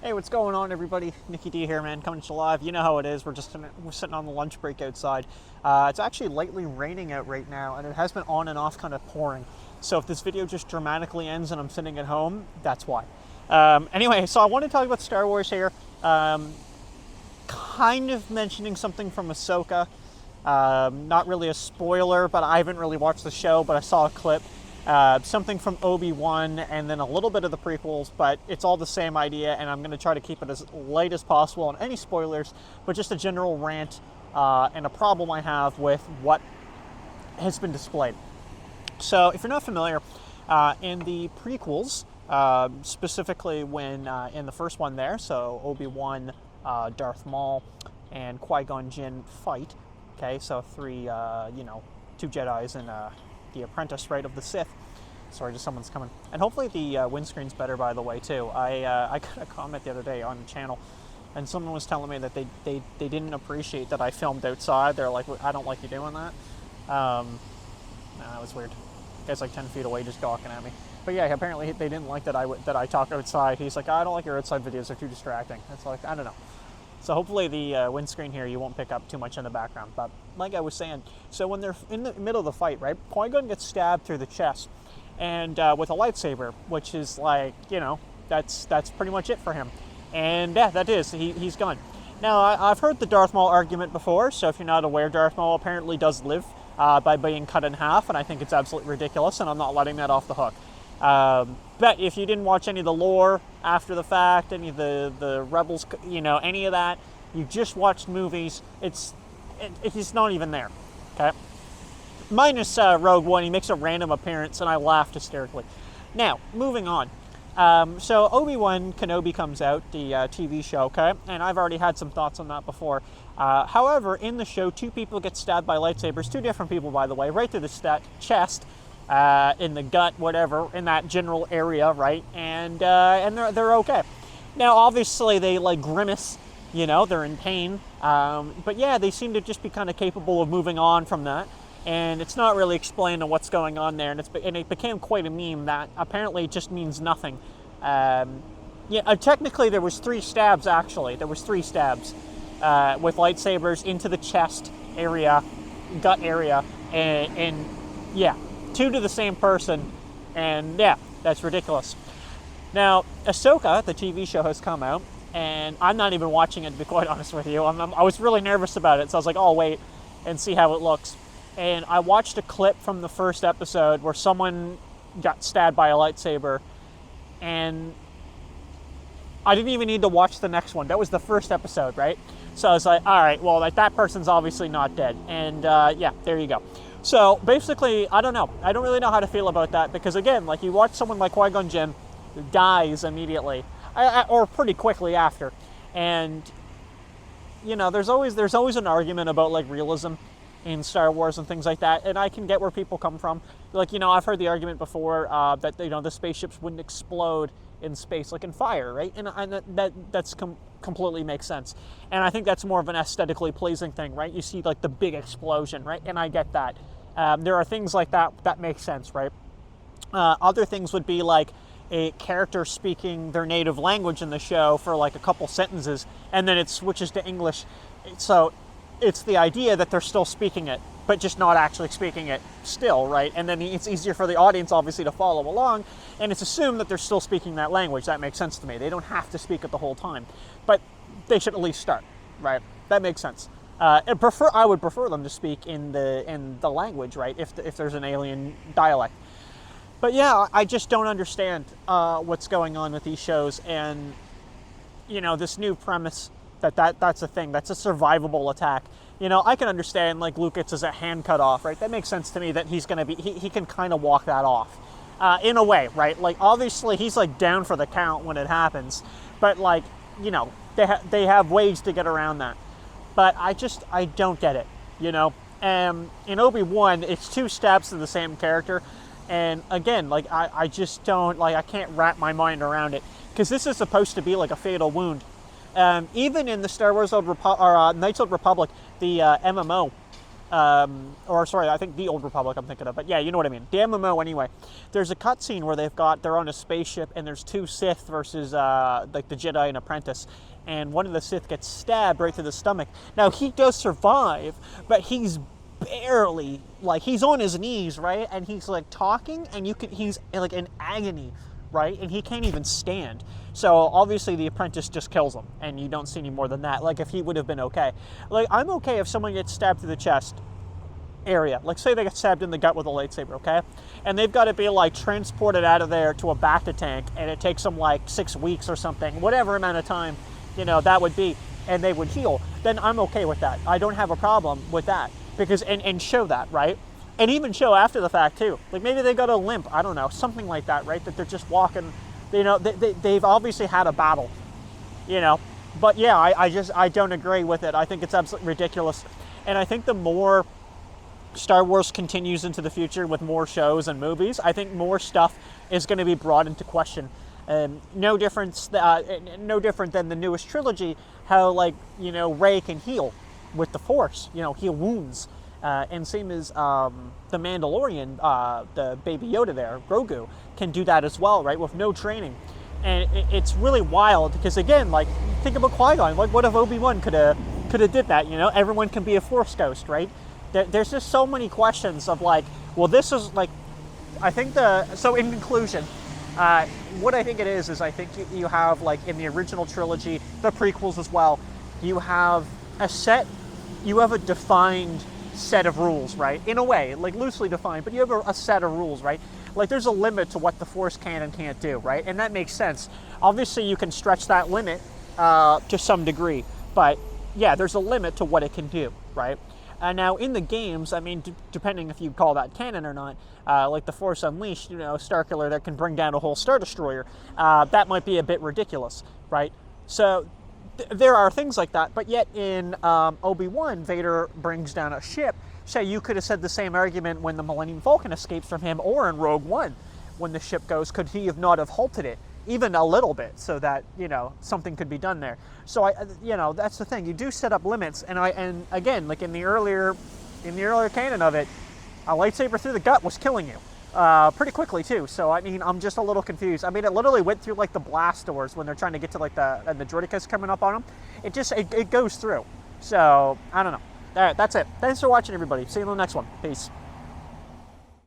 Hey, what's going on, everybody? Nicky D here, man, coming to you live. You know how it is. We're sitting on the lunch break outside. It's actually lightly raining out right now, and it has been on and off, kind of pouring. So if this video just dramatically ends and I'm sitting at home, that's why. Anyway, so I want to talk about Star Wars here. Kind of mentioning something from Ahsoka. Not really a spoiler, but I haven't really watched the show, but I saw a clip. Something from Obi-Wan, and then a little bit of the prequels, but it's all the same idea, and I'm going to try to keep it as light as possible on any spoilers, but just a general rant and a problem I have with what has been displayed. So if you're not familiar, in the prequels, specifically when in the first one there, so Obi-Wan, Darth Maul, and Qui-Gon Jinn fight, okay, so two Jedis and the apprentice, right, of the Sith. Sorry, just someone's coming. And hopefully the windscreen's better, by the way, too. I got a comment the other day on the channel, and someone was telling me that they didn't appreciate that I filmed outside. They're like, I don't like you doing that. That was weird. The guy's like 10 feet away just gawking at me. But yeah, apparently they didn't like that I talk outside. He's like, I don't like your outside videos. They're too distracting. It's like, I don't know. So hopefully the windscreen here, you won't pick up too much in the background. But like I was saying, so when they're in the middle of the fight, right, Qui-Gon gets stabbed through the chest, and with a lightsaber, which is like, that's pretty much it for him. And yeah, that is, he's gone. Now, I've heard the Darth Maul argument before, so if you're not aware, Darth Maul apparently does live by being cut in half, and I think it's absolutely ridiculous, and I'm not letting that off the hook. But if you didn't watch any of the lore after the fact, any of the Rebels, any of that, you just watched movies, he's not even there, okay? Minus Rogue One, he makes a random appearance, and I laughed hysterically. Now, moving on. So Obi-Wan Kenobi comes out, the TV show, okay? And I've already had some thoughts on that before. However, in the show, two people get stabbed by lightsabers, two different people, by the way, right through the chest, in the gut, whatever, in that general area, right? And they're okay. Now, obviously, they like grimace, they're in pain. But yeah, they seem to just be kind of capable of moving on from that. And it's not really explaining what's going on there. And it became quite a meme that apparently just means nothing. Technically, there was 3 stabs, actually. There was 3 stabs with lightsabers into the chest area, gut area, and yeah. 2 to the same person, and yeah, that's ridiculous. Now, Ahsoka, the TV show, has come out, and I'm not even watching it, to be quite honest with you. I was really nervous about it, so I was like, oh, wait, and see how it looks. And I watched a clip from the first episode where someone got stabbed by a lightsaber, and I didn't even need to watch the next one. That was the first episode, right? So I was like, all right, well, that person's obviously not dead. And yeah, there you go. So basically, I don't know. I don't really know how to feel about that because, again, like you watch someone like Qui-Gon Jinn who dies immediately or pretty quickly after. And, there's always an argument about like realism in Star Wars and things like that. And I can get where people come from. Like, I've heard the argument before that, the spaceships wouldn't explode in space like in fire, right? And that's completely makes sense. And I think that's more of an aesthetically pleasing thing, right? You see like the big explosion, right? And I get that. There are things like that make sense, right? Other things would be like a character speaking their native language in the show for like a couple sentences, and then it switches to English. So it's the idea that they're still speaking it, but just not actually speaking it still, right? And then it's easier for the audience, obviously, to follow along, and it's assumed that they're still speaking that language. That makes sense to me. They don't have to speak it the whole time, but they should at least start, right? That makes sense. I would prefer them to speak in the language, right? If there's an alien dialect. But yeah, I just don't understand what's going on with these shows, and this new premise that's a thing. That's a survivable attack. I can understand like Luke gets his hand cut off, right? That makes sense to me that he's gonna be he can kind of walk that off in a way, right? Like obviously he's like down for the count when it happens, but like they have ways to get around that. But I don't get it, in Obi-Wan, it's 2 stabs to the same character. And again, like, I just don't, like, I can't wrap my mind around it. Because this is supposed to be like a fatal wound. Even in the Star Wars Knights of the Republic, the MMO, or sorry, I think the Old Republic I'm thinking of, but yeah, you know what I mean. The MMO anyway. There's a cutscene where they're on a spaceship and there's two Sith versus like the Jedi and Apprentice, and one of the Sith gets stabbed right through the stomach. Now he does survive, but he's barely, like, he's on his knees, right, and he's like talking, and he's like in agony, right, and he can't even stand. So obviously the Apprentice just kills him, and you don't see any more than that. Like, if he would have been okay. Like, I'm okay if someone gets stabbed through the chest area. Like, say they get stabbed in the gut with a lightsaber, okay? And they've got to be, like, transported out of there to a Bacta tank, and it takes them, like, 6 weeks or something, whatever amount of time, you know, that would be, and they would heal. Then I'm okay with that. I don't have a problem with that. Because, and show that, right? And even show after the fact, too. Like, maybe they got a limp, I don't know, something like that, right? That they're just walking. You know, they've obviously had a battle, you know. But yeah, I don't agree with it. I think it's absolutely ridiculous. And I think the more Star Wars continues into the future with more shows and movies, I think more stuff is going to be brought into question. No different than the newest trilogy, how, like, you know, Rey can heal with the Force, you know, heal wounds. And same as the Mandalorian, the Baby Yoda there, Grogu, can do that as well, right, with no training. And it's really wild because, again, like, think about Qui-Gon. Like, what if Obi-Wan could have did that, you know? Everyone can be a Force ghost, right? There's just so many questions of, like, well, this is, like, I think so in conclusion, what I think it is I think you have, like, in the original trilogy, the prequels as well, you have a defined set of rules, right? In a way, like, loosely defined, but you have a set of rules, right? Like, there's a limit to what the Force can and can't do, right? And that makes sense. Obviously, you can stretch that limit to some degree, but yeah, there's a limit to what it can do, right? Now, in the games, I mean, depending if you call that canon or not, like the Force Unleashed, you know, Starkiller that can bring down a whole Star Destroyer, that might be a bit ridiculous, right? So there are things like that, but yet in Obi-Wan, Vader brings down a ship. So you could have said the same argument when the Millennium Falcon escapes from him, or in Rogue One, when the ship goes, could he have not have halted it, even a little bit, so that, you know, something could be done there. So you know, that's the thing. You do set up limits, and again, like in the earlier canon of it, a lightsaber through the gut was killing you. Pretty quickly too. So I mean, I'm just a little confused. I mean, it literally went through like the blast doors when they're trying to get to like the droidekas coming up on them. It goes through. So I don't know. All right, that's it. Thanks for watching, everybody. See you in the next one. Peace.